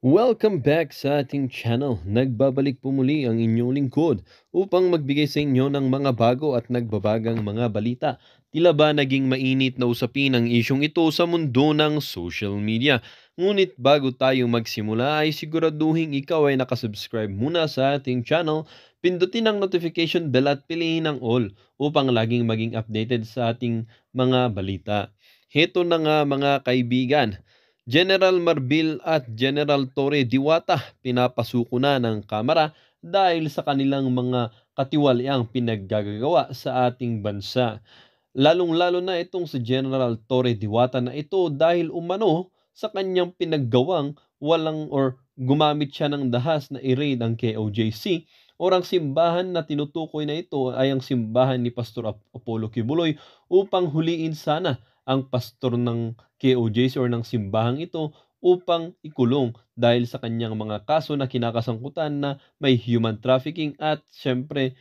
Welcome back sa ating channel. Nagbabalik po muli ang inyong lingkod upang magbigay sa inyo ng mga bago at nagbabagang mga balita. Tila ba naging mainit na usapin ang isyong ito sa mundo ng social media? Ngunit bago tayo magsimula ay siguraduhin ikaw ay nakasubscribe muna sa ating channel, pindutin ang notification bell at piliin ang all upang laging maging updated sa ating mga balita. Heto na nga mga kaibigan. General Marbil at General Torre Diwata pinapasuko na ng Kamara dahil sa kanilang mga katiwaliang pinaggagawa sa ating bansa. Lalong-lalo na itong si General Torre Diwata na ito dahil umano sa kanyang pinaggawang walang or gumamit siya ng dahas na i-raid ang KOJC or ang simbahan na tinutukoy na ito ay ang simbahan ni Pastor Apollo Kibuloy upang huliin sana ang pastor ng KOJC or ng simbahang ito upang ikulong dahil sa kanyang mga kaso na kinakasangkutan na may human trafficking at syempre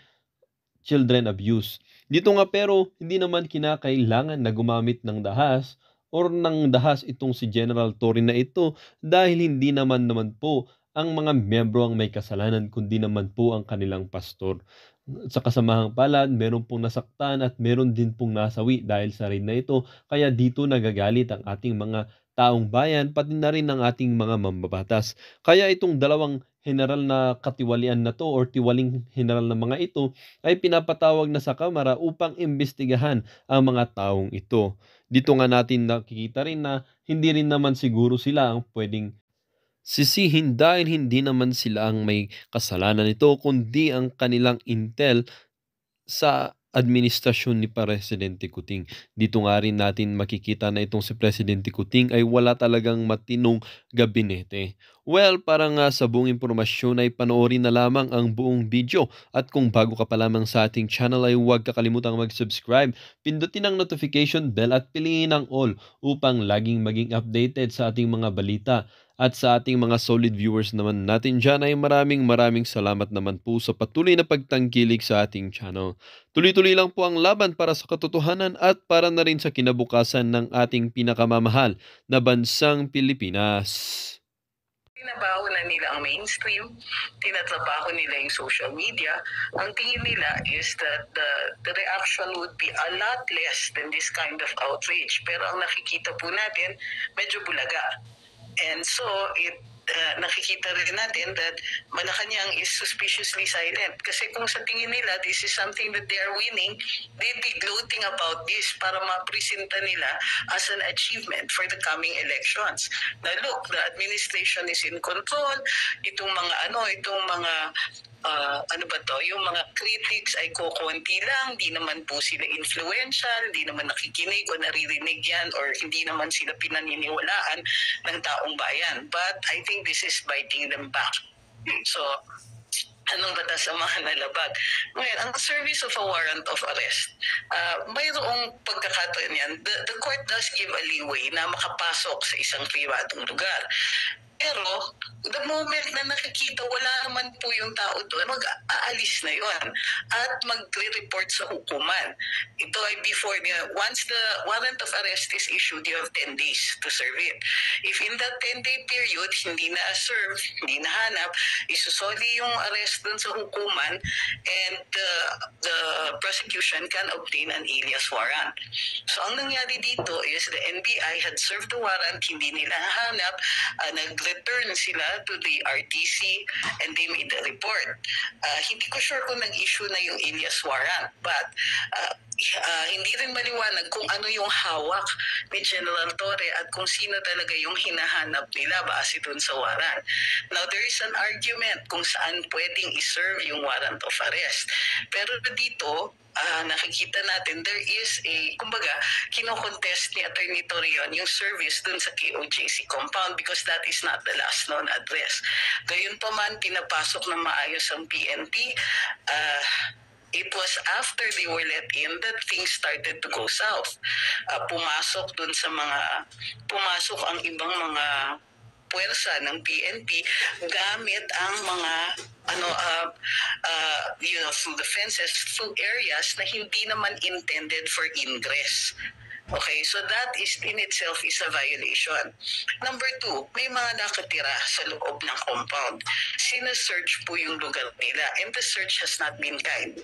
children abuse. Dito nga pero hindi naman kinakailangan na gumamit ng dahas or ng dahas itong si General Torre na ito dahil hindi naman po ang mga miyembro ang may kasalanan kundi naman po ang kanilang pastor. Sa kasamahang palad, meron pong nasaktan at meron din pong nasawi dahil sa raid na ito. Kaya dito nagagalit ang ating mga taong bayan pati na rin ang ating mga mambabatas. Kaya itong dalawang general na katiwalian na to or tiwaling general na mga ito ay pinapatawag na sa Kamara upang imbestigahan ang mga taong ito. Dito nga natin nakikita rin na hindi rin naman siguro sila ang pwedeng sisihin dahil hindi naman sila ang may kasalanan nito kundi ang kanilang intel sa administrasyon ni Presidente Kuting. Dito nga rin natin makikita na itong si Presidente Kuting ay wala talagang matinong gabinete. Well, para nga sa buong impormasyon ay panoorin na lamang ang buong video at kung bago ka pa lamang sa ating channel ay huwag kakalimutang mag-subscribe, pindutin ang notification bell at piliin ang all upang laging maging updated sa ating mga balita. At sa ating mga solid viewers naman natin dyan ay maraming salamat naman po sa patuloy na pagtangkilik sa ating channel. Tuloy-tuloy lang po ang laban para sa katotohanan at para na rin sa kinabukasan ng ating pinakamamahal na bansang Pilipinas. Tinabaho na nila ang mainstream, tinatrabaho nila yung social media. Ang tingin nila is that the reaction would be a lot less than this kind of outrage. Pero ang nakikita po natin, medyo bulaga. And so, nakikita rin natin that Malacanang is suspiciously silent. Kasi kung sa tingin nila, this is something that they are winning, they'd be gloating about this para mapresenta nila as an achievement for the coming elections. Na look, the administration is in control, itong mga yung mga critics ay kukunti lang, di naman po sila influential, di naman nakikinig o naririnig yan, or hindi naman sila pinaniniwalaan ng taong bayan. But I think this is biting them back. So, anong batas ang mga nalabag? Ngayon, ang service of a warrant of arrest, mayroong pagkakataon yan. The court does give a leeway na makapasok sa isang pribadong lugar. Pero, the moment na nakikita wala naman po yung tao doon, mag-aalis na yon at magre-report sa hukuman. Ito ay once the warrant of arrest is issued, you have 10 days to serve it. If in that 10-day period, hindi na-serve, hindi nahanap, isusoli yung arrest doon sa hukuman and the prosecution can obtain an alias warrant. So, ang nangyari dito is the NBI had served the warrant, hindi nila nahanap, nag-return sila to the RTC and they made the report. Hindi ko sure kung nag-issue na yung alias warrant, but hindi rin maliwanag kung ano yung hawak ni General Torre at kung sino talaga yung hinahanap nila base dun sa warrant. Now, there is an argument kung saan pwedeng iserve yung warrant of arrest. Pero dito, nakikita natin there is kino-contest ni Attorney Torreon yung service dun sa KOJC compound because that is not the last known address. Gayunpaman, pinapasok ng maayos ang PNP. It was after they were let in that things started to go south. Pumasok ang ibang mga puwersa ng PNP gamit ang mga through the fences, through areas na hindi naman intended for ingress. Okay, so that is in itself is a violation. Number two, may mga nakatira sa loob ng compound. Sina-search po yung lugar nila and the search has not been kind.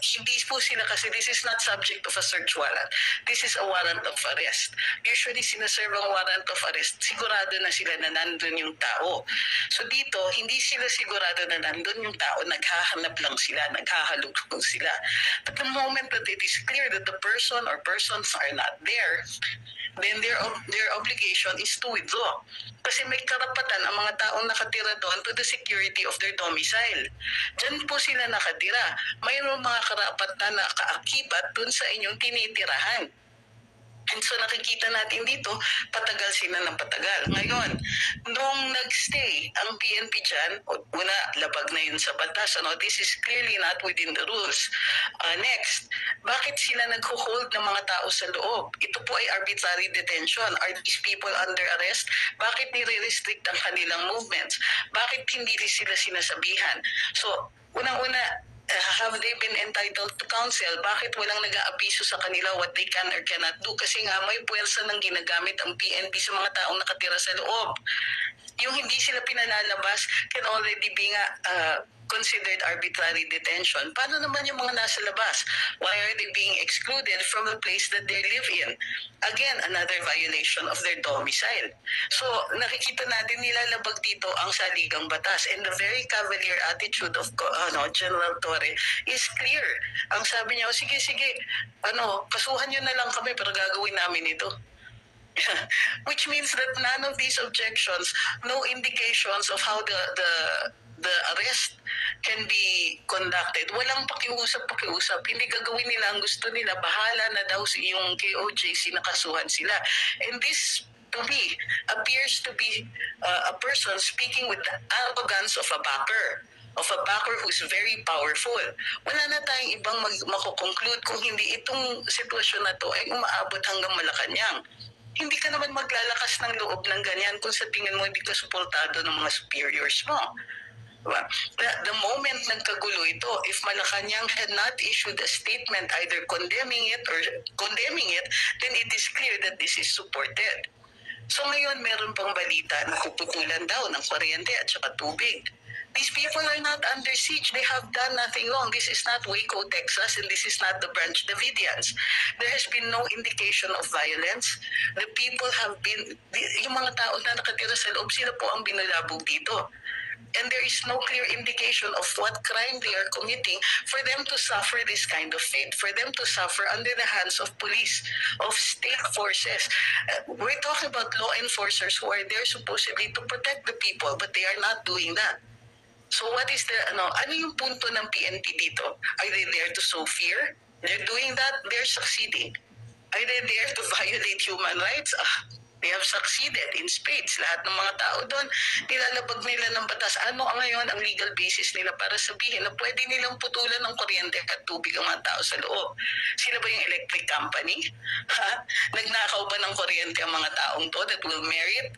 Hindi po sila kasi this is not subject of a search warrant. This is a warrant of arrest. Usually sinaserve ang warrant of arrest, sigurado na sila na nandun yung tao. So dito, hindi sila sigurado na nandun yung tao, naghahanap lang sila, naghahalugtong sila. But the moment that it is clear that the person or persons are not there, then their obligation is to withdraw. Kasi may karapatan ang mga taong nakatira doon to the security of their domicile. Diyan po sila nakatira. Mayroong mga karapatan na kaakibat dun sa inyong tinitirahan. And so nakikita natin dito, patagal sila ng patagal. Ngayon, nung nagstay ang PNP dyan, una, labag na yun sa batas. This is clearly not within the rules. Next, bakit sila nag-hold ng mga tao sa loob? Ito po ay arbitrary detention. Are these people under arrest? Bakit nire-restrict ang kanilang movements? Bakit hindi sila sinasabihan? So, unang-una, have they been entitled to counsel? Bakit walang nag-aabiso sa kanila what they can or cannot do? Kasi nga may puwersa ng ginagamit ang PNP sa mga taong nakatira sa loob. Yung hindi sila pinanalabas can already be nga considered arbitrary detention. Paano naman yung mga nasa labas? Why are they being excluded from the place that they live in? Again, another violation of their domicile. So, nakikita natin nilalabag dito ang saligang batas, and the very cavalier attitude of General Torre is clear. Ang sabi niya, sige, kasuhan nyo na lang kami pero gagawin namin ito. Which means that none of these objections, no indications of how the arrest can be conducted. Walang pakiusap. Hindi gagawin nila ang gusto nila. Bahala na daw yung KOJC na kasuhan sila. And this, to me, appears to be a person speaking with the arrogance of a backer who's very powerful. Wala na tayong ibang makukonclude kung hindi itong sitwasyon na to ay umaabot hanggang Malacanang. Hindi ka naman maglalakas ng loob ng ganyan kung sa tingin mo hindi ka suportado ng mga superiors mo. Diba? The moment nagkagulo ito, if Malacanang had not issued a statement either condemning it, then it is clear that this is supported. So ngayon, meron pang balita na puputulan daw ng kuryente at saka tubig. These people are not under siege. They have done nothing wrong. This is not Waco, Texas, and this is not the Branch Davidians. There has been no indication of violence. The people have been, yung mga tao na nakatira sa loob, sila po ang binalabog dito. And there is no clear indication of what crime they are committing for them to suffer this kind of fate, for them to suffer under the hands of police, of state forces. We're talking about law enforcers who are there supposedly to protect the people, but they are not doing that. So what is ano yung punto ng PNP dito? Are they there to sow fear? They're doing that, they're succeeding. Are they there to violate human rights? They have succeeded in spades. Lahat ng mga tao doon, nilalabag nila ng batas. Ano ngayon ang legal basis nila para sabihin na pwede nilang putulan ng kuryente at tubig ang mga tao sa loob? Sila ba yung electric company? Nagnakaw ba ng kuryente ang mga taong to that will merit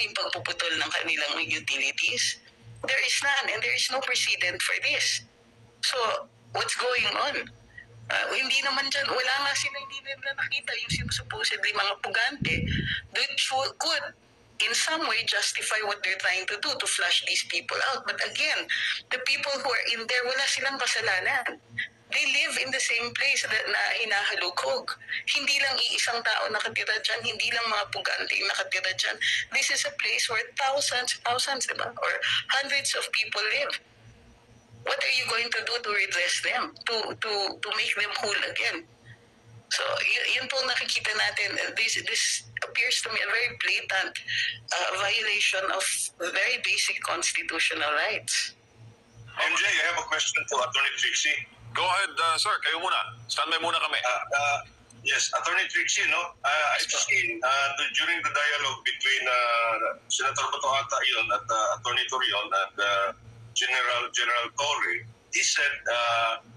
yung pagpuputol ng kanilang utilities? There is none, and there is no precedent for this. So, what's going on? Hindi naman dyan, wala nga sila, hindi nila nakita yung supposedly mga pugante that could in some way justify what they're trying to do to flush these people out. But again, the people who are in there, wala silang kasalanan. They live in the same place na hinahalukog. Hindi lang iisang tao nakatira dyan, hindi lang mga pugante nakatira dyan. This is a place where thousands, diba? Or hundreds of people live. What are you going to do to redress them, to make them whole again? So, yun po nakikita natin. This appears to me a very blatant violation of very basic constitutional rights. MJ, I have a question for Attorney Trixie. Go ahead, sir. Kayo muna. Standby muna kami. Yes, Attorney Trixie, I've seen during the dialogue between Senator Bato Ata yun at Attorney Torion and General Torre, he said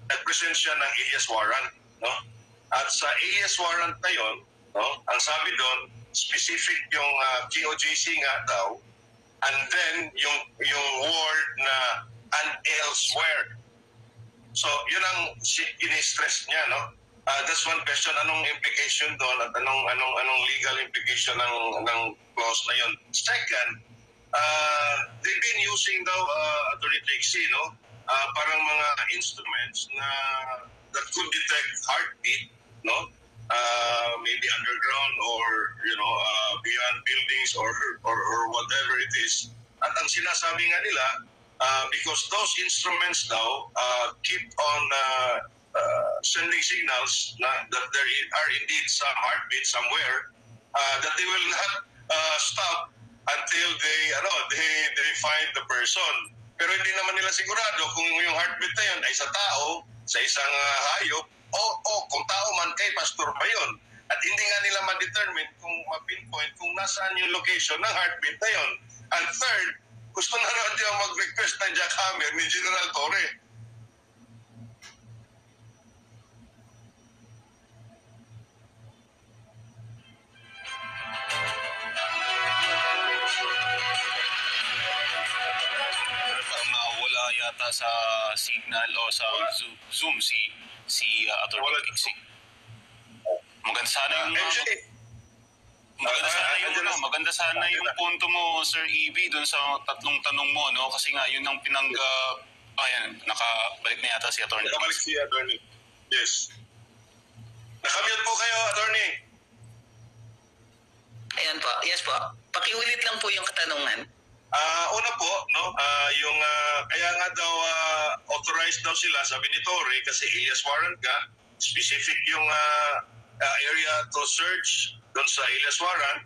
nag-present siya ng alias warrant, no? At sa alias warrant na yun, no, ang sabi doon, specific yung KOJC nga daw, and then yung word na and elsewhere. So, yun ang ini-stress niya, no? That's one question. Anong implication doon at anong legal implication ng clause na yon? Second, they've been using daw Attorney Trixie, no? Parang mga instruments na that could detect heartbeat, no? Maybe underground or beyond buildings or whatever it is. At ang sinasabi nga nila, because those instruments daw keep on sending signals that there are indeed some heartbeat somewhere, that they will not stop until they find the person. Pero hindi naman nila sigurado kung yung heartbeat na yun ay sa tao, sa isang hayop, o kung tao man kay pastor ba yun. At hindi nga nila ma-determine kung ma-pinpoint kung nasaan yung location ng heartbeat na yun. And third, gusto na naman din mag-request ng jackhammer ni General Torre. Yata sa signal o sa Zoom si Attorney Trixie. Maganda sana maganda sana yung punto mo, Sir EB, dun sa tatlong tanong mo, no? Kasi nga yun ang nakabalik na yata si Attorney. Nakabalik si Attorney. Yes. Nakamute po kayo, Attorney. Ayan po. Yes po. Pakiulit lang po yung katanungan. Una po, no, yung kaya nga daw authorized daw sila, sabi ni Torre, kasi alias warrant ka, specific yung area to search doon sa alias warrant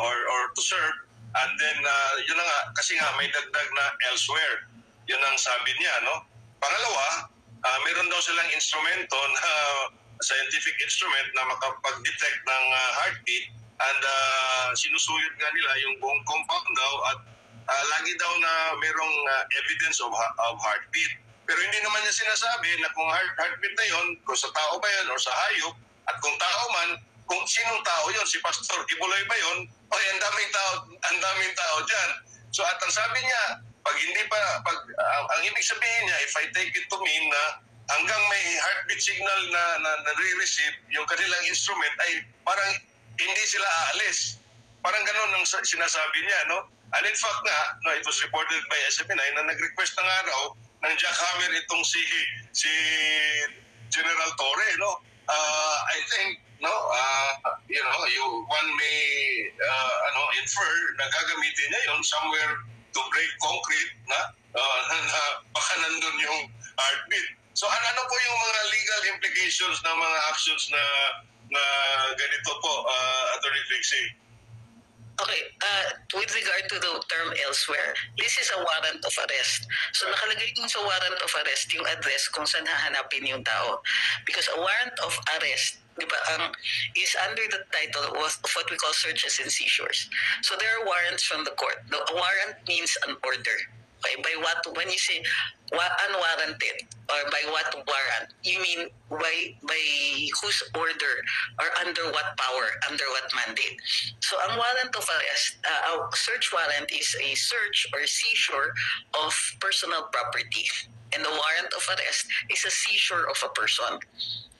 or to serve, and then yun na nga, kasi nga may dagdag na elsewhere, yun ang sabi niya, no. Pangalawa, meron daw silang instrumento na scientific instrument na makapag-detect ng heartbeat, and sinusuyod nga nila yung buong compound daw, at lagi daw na merong evidence of heartbeat. Pero hindi naman niya sinasabi na kung heartbeat na yun, kung sa tao ba yun or sa hayop, at kung tao man, kung sinong tao yun, si Pastor Kibuloy ba yun, o ang daming tao dyan. So at ang sabi niya, ang ibig sabihin niya, if I take it to mean na hanggang may heartbeat signal na nare-receive, yung kanilang instrument ay parang hindi sila aalis. Parang ganun ang sinasabi niya, no? And in fact nga, no, it was reported by SMNI na nag-request na nga raw ng jackhammer itong si General Torre, no? I think, no, one may infer na gagamitin niya yun somewhere to break concrete na baka nandun yung heartbeat. So ano po yung mga legal implications ng mga actions na ganito po, Attorney Trixie? Okay, with regard to the term elsewhere, this is a warrant of arrest. So nakalagay dun sa warrant of arrest yung address kung saan hahanapin yung tao. Because a warrant of arrest, di ba, is under the title of what we call searches and seizures. So there are warrants from the court. The warrant means an order. Okay, when you say unwarranted or by what warrant, you mean by whose order or under what power, under what mandate. So ang warrant of arrest, a search warrant is a search or seizure of personal property. And the warrant of arrest is a seizure of a person.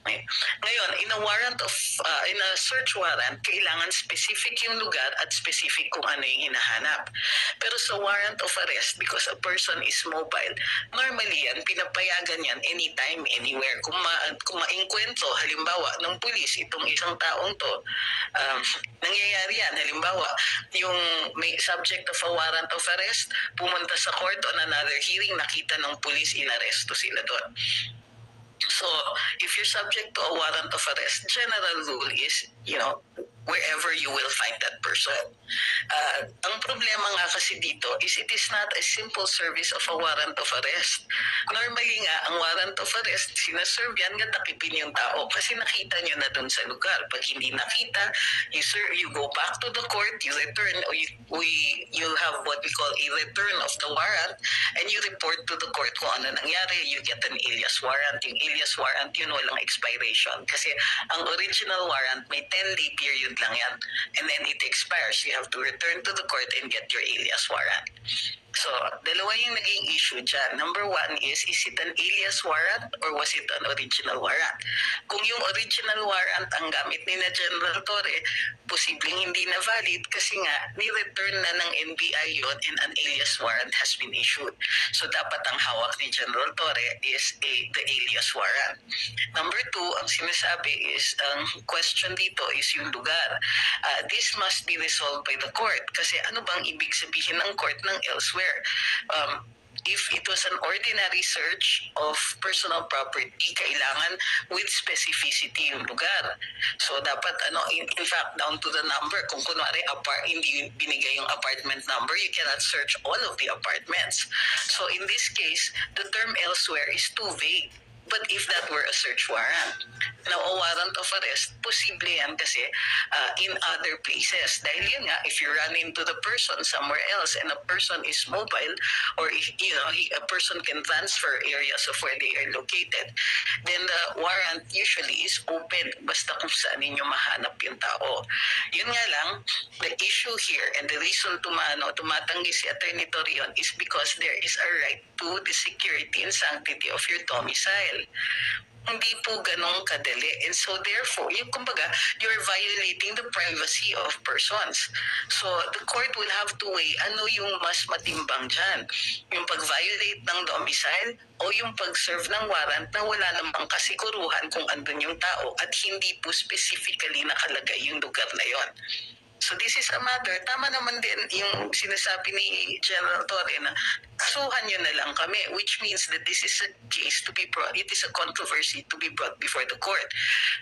Okay. Ngayon, in a search warrant, kailangan specific yung lugar at specific kung ano yung hinahanap. Pero sa warrant of arrest, because a person is mobile, normally yan, pinapayagan yan anytime, anywhere. Kung ma-inkwentro, halimbawa, ng pulis, itong isang taong to, nangyayari yan, halimbawa, yung may subject of a warrant of arrest, pumunta sa court on another hearing, nakita ng pulis, inaresto sila doon. So, if you're subject to a warrant of arrest, general rule is, wherever you will find that person. Ang problema nga kasi dito is it is not a simple service of a warrant of arrest. Normally nga, ang warrant of arrest, sinaserve yan nga takipin yung tao kasi nakita nyo na dun sa lugar. Pag hindi nakita, you go back to the court, you return, or you have what we call a return of the warrant, and you report to the court kung ano nangyari, you get an alias warrant. Yung alias warrant, yun walang expiration. Kasi ang original warrant, may 10-day period lang yan. And then it expires. You have to return to the court and get your alias warrant. So So, dalawa yung naging issue dyan. Number one is it an alias warrant or was it an original warrant? Kung yung original warrant ang gamit ni na General Torre, posibleng hindi na valid kasi nga, ni-return na ng NBI yon and an alias warrant has been issued. So, dapat ang hawak ni General Torre is the alias warrant. Number two, ang sinasabi is, ang question dito is yung lugar. This must be resolved by the court kasi ano bang ibig sabihin ng court ng elsewhere? If it was an ordinary search of personal property, kailangan with specificity yung lugar. So dapat in fact down to the number, kung kunwari hindi binigay yung apartment number, you cannot search all of the apartments. So in this case, the term elsewhere is too vague. But if that were a search warrant, now a warrant of arrest, posible yan kasi in other places. Dahil yun nga, if you run into the person somewhere else and a person is mobile or a person can transfer areas of where they are located, then the warrant usually is open basta kung saan ninyo mahanap yung tao. Yun nga lang, the issue here and the reason tumatanggi si Attorney Torion is because there is a right to the security and sanctity of your domicile. Hindi po ganong kadali. And so therefore, kumbaga, you're violating the privacy of persons. So the court will have to weigh ano yung mas matimbang dyan. Yung pag-violate ng domicile o yung pag-serve ng warrant na wala namang kasiguruhan kung andun yung tao at hindi po specifically nakalagay yung lugar na yon. So this is a matter, tama naman din yung sinasabi ni General Torre na kasuhan nyo na lang kami, which means that this is a case to be brought, it is a controversy to be brought before the court.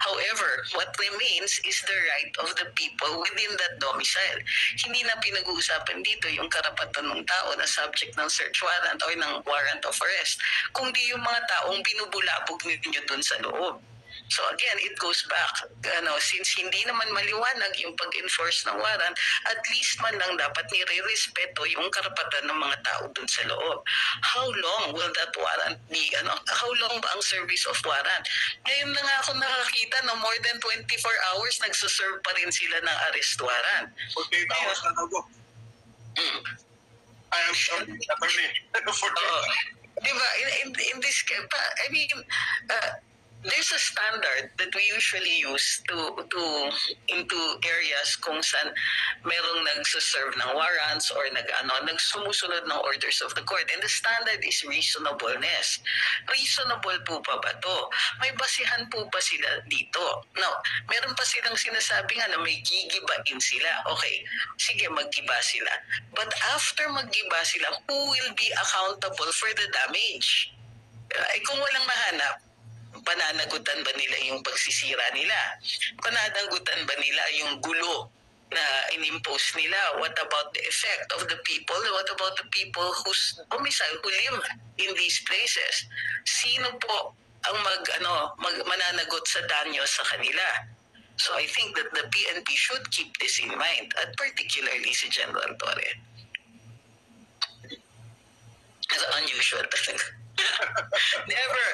However, what remains is the right of the people within that domicile. Hindi na pinag-uusapan dito yung karapatan ng tao na subject ng search warrant or ng warrant of arrest, kundi yung mga taong binubulabog ninyo dun sa loob. So again, it goes back, since hindi naman maliwanag yung pag-enforce ng warrant, at least man lang dapat nire-respeto yung karapatan ng mga tao dun sa loob. How long will that warrant be? How long ba ang service of warrant? Ngayon na nga ako nakakita na more than 24 hours nagsaserve pa rin sila ng arrest warrant. 48 hours na daw. I am sorry, attorney. Diba, in this case, I mean, there's a standard that we usually use into areas kung saan merong nagsaserve ng warrants or nagsumusunod ng orders of the court. And the standard is reasonableness. Reasonable po ba to? May basihan po ba sila dito? Now, meron pa silang sinasabi nga na may gigibain sila. Okay, sige, maggiba sila. But after maggiba sila, who will be accountable for the damage? Kung walang mahanap, pananagutan ba nila yung pagsisira nila? Pananagutan ba nila yung gulo na inimpose nila? What about the effect of the people? What about the people whose domicile, who live in these places? Sino po ang mananagot sa danyo sa kanila? So I think that the PNP should keep this in mind, at particularly si General Torre. It's unusual. Never,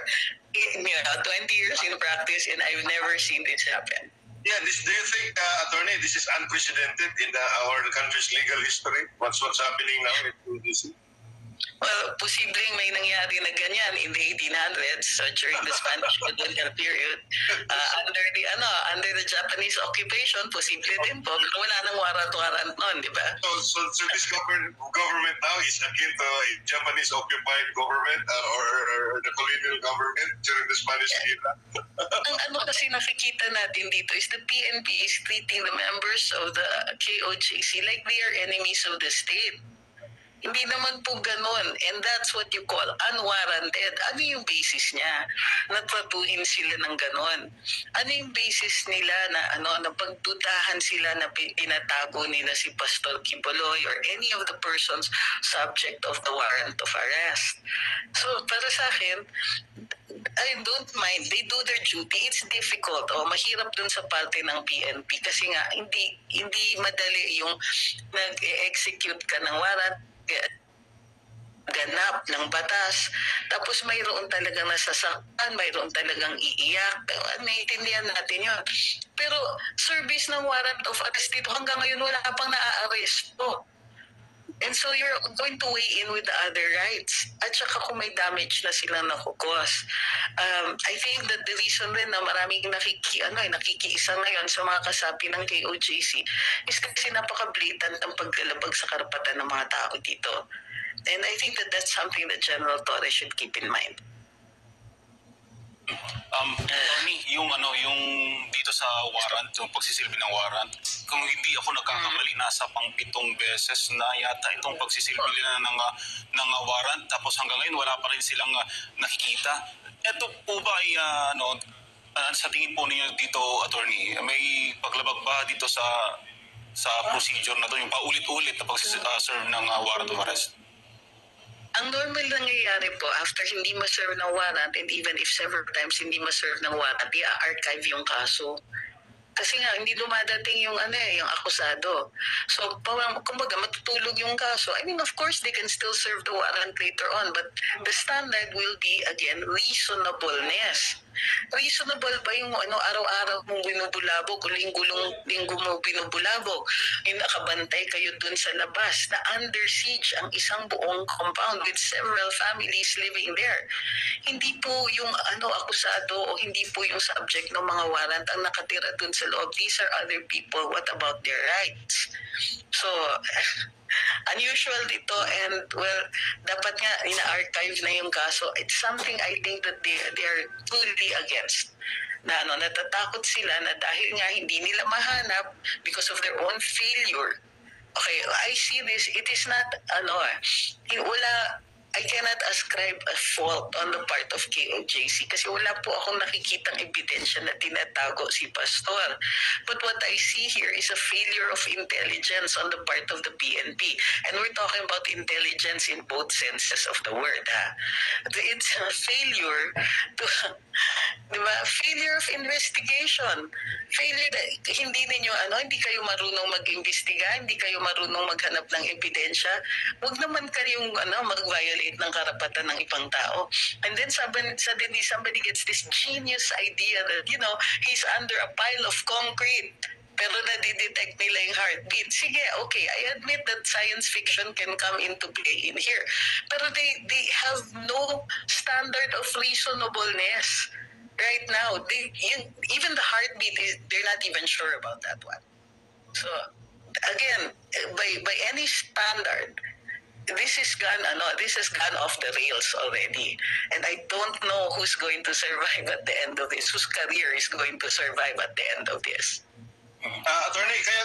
20 years in practice, and I've never seen this happen. Yeah, do you think, attorney, this is unprecedented in our country's legal history? What's happening now in DC? Well, posibleng may nangyari na ganyan in the 1800s during the Spanish colonial period. Under the Japanese occupation, posible din po. Pero wala nang warrant noon, di ba? So this government now is akin to a Japanese occupied government or the colonial government during the Spanish era. Ang kasi nakikita natin dito is the PNP is treating the members of the KOJC like they are enemies of the state. Hindi naman po ganon. And that's what you call unwarranted. Ano yung basis niya? Natratuhin sila ng ganon. Ano yung basis nila na pagdudahan sila na pinatago nila si Pastor Quiboloy or any of the persons subject of the warrant of arrest? So, para sa akin, I don't mind. They do their duty. It's difficult. Mahirap dun sa parte ng PNP kasi nga hindi madali yung nag-execute ka ng warrant, ganap ng batas. Tapos mayroon talagang nasasaktan, mayroon talagang iiyak. Naiintindihan natin yun. Pero service ng warrant of arrest dito hanggang ngayon wala pang naa-arresto. And so you're going to weigh in with the other rights. At saka kung may damage na silang nakukos. I think that the reason din na maraming nakikiisa ngayon sa mga kasapi ng KOJC is kasi napaka-blatant ang paglalabag sa karapatan ng mga tao dito. And I think that that's something that General Torres should keep in mind. Tony, yung dito sa warrant, yung pagsisilbi ng warrant, kung hindi ako nagkakamali, nasa pang 7 beses na yata itong pagsisilbi nila ng warrant, tapos hanggang ngayon wala pa rin silang nakikita. Ito po ba ay sa tingin po ninyo dito, attorney, may paglabag ba dito sa procedure na to, yung paulit-ulit na pag-serve ng warrant of arrest? Ang normal nangyayari po, after hindi ma-serve ng warrant, and even if several times hindi ma-serve ng warrant, i-archive yung kaso. Kasi nga, hindi dumadating yung akusado. So, kumbaga, matutulog yung kaso. I mean, of course, they can still serve the warrant later on, but the standard will be, again, reasonableness. Reasonable ba yung araw-araw mong binubulabog o linggo mo binubulabog? Yung nakabantay kayo dun sa labas na under siege ang isang buong compound with several families living there. Hindi po yung akusado o hindi po yung subject ng mga warrant ang nakatira dun sa loob. These are other people. What about their rights? So, unusual dito, and well, dapat nga ina-archive na yung kaso. It's something I think that they are fully against. Na natatakot sila na dahil nga hindi nila mahanap because of their own failure. Okay, I see this, it is not I cannot ascribe a fault on the part of KOJC kasi wala po akong nakikitang ebidensya na tinatago si Pastor. But what I see here is a failure of intelligence on the part of the PNP. And we're talking about intelligence in both senses of the word. It's a failure to, failure of investigation. Failure na hindi kayo marunong mag-imbestiga, hindi kayo marunong maghanap ng ebidensya. Huwag naman kayong mag-violate ng karapatan ng ibang tao. And then suddenly somebody gets this genius idea that, he's under a pile of concrete. Pero nadidetect nila yung heartbeat. Sige, okay, I admit that science fiction can come into play in here. Pero they have no standard of reasonableness right now. Even the heartbeat, they're not even sure about that one. So, again, by any standard, this has gone off the rails already. And I don't know who's going to survive at the end of this, whose career is going to survive at the end of this. Attorney, kaya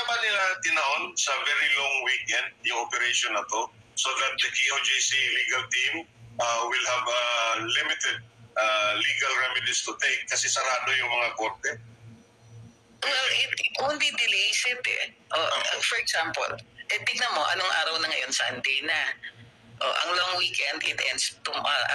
ba nila tinaon sa very long weekend yung operation na to so that the KOJC legal team will have limited legal remedies to take kasi sarado yung mga korte? Well, it only delays it for example, tignan mo, anong araw na ngayon? Sunday na. Ang long weekend, it ends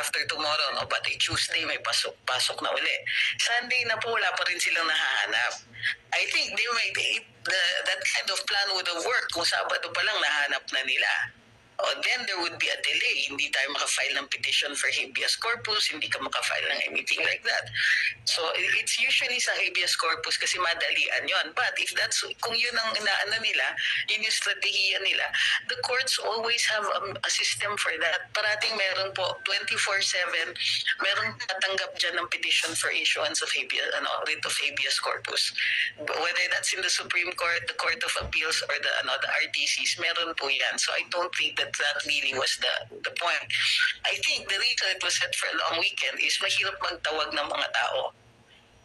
after tomorrow. But Tuesday, may pasok na uli. Sunday na po, wala pa rin silang nahahanap. I think that kind of plan would have worked kung Sabado pa lang nahanap na nila. Then there would be a delay. Hindi tayo makafile ng petition for habeas corpus, hindi ka makafile ng anything like that. So it's usually sa habeas corpus kasi madalian yon. But if kung yun ang inaano nila, yun yung strategiya nila, the courts always have a system for that. Parating meron po 24/7, meron tatanggap dyan ng petition for issuance of writ of habeas corpus. Whether that's in the Supreme Court, the Court of Appeals, or the RTCs, meron po yan. So I don't think that really was the point. I think the reason it was set for a long weekend is mahirap magtawag ng mga tao.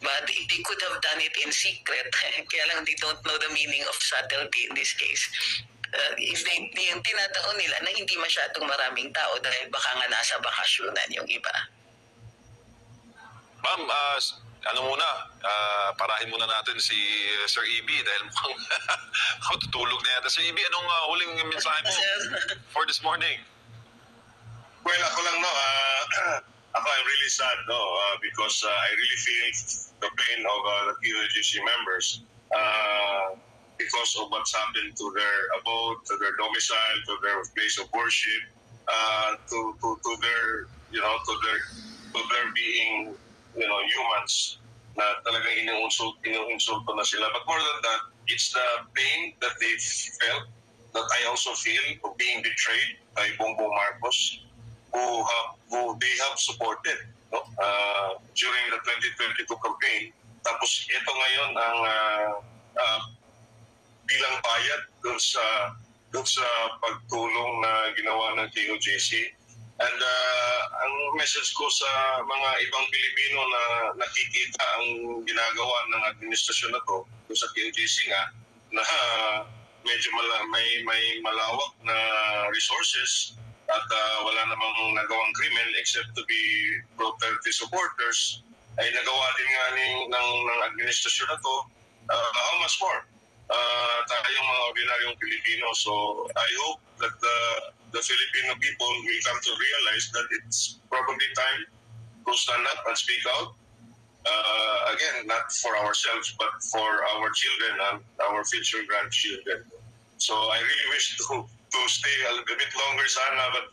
But they could have done it in secret. Kaya lang they don't know the meaning of subtlety in this case. If yung tinataon nila na hindi masyadong maraming tao dahil baka nga nasa bakasyonan yung iba. Ma'am, parahin muna natin si Sir EB dahil mukhang tutulog na yata. Sir EB, anong huling mensahe mo for this morning? Well, ako lang, I'm really sad, because I really feel the pain of the KOJC members because of what's happened to their abode, to their domicile, to their place of worship, to their being, humans na talagang inuinsulto na sila. But more than that, it's the pain that they felt that I also feel of being betrayed by Bongbong Marcos, who they have supported, no? During the 2022 campaign. Tapos ito ngayon ang bilang bayad doon sa pagtulong na ginawa ng KOJC. And ang message ko sa mga ibang Pilipino na nakikita ang ginagawa ng administrasyon na to sa KOJC nga na medyo may malawak na resources at wala namang nagawang krimen except to be Duterte supporters, ay nagawa din nga ng administrasyon na to. How much more? Tayong mga ordinaryong Pilipino. So I hope that the Filipino people will come to realize that it's probably time to stand up and speak out. Again, not for ourselves, but for our children and our future grandchildren. So I really wish to stay a little bit longer sana, but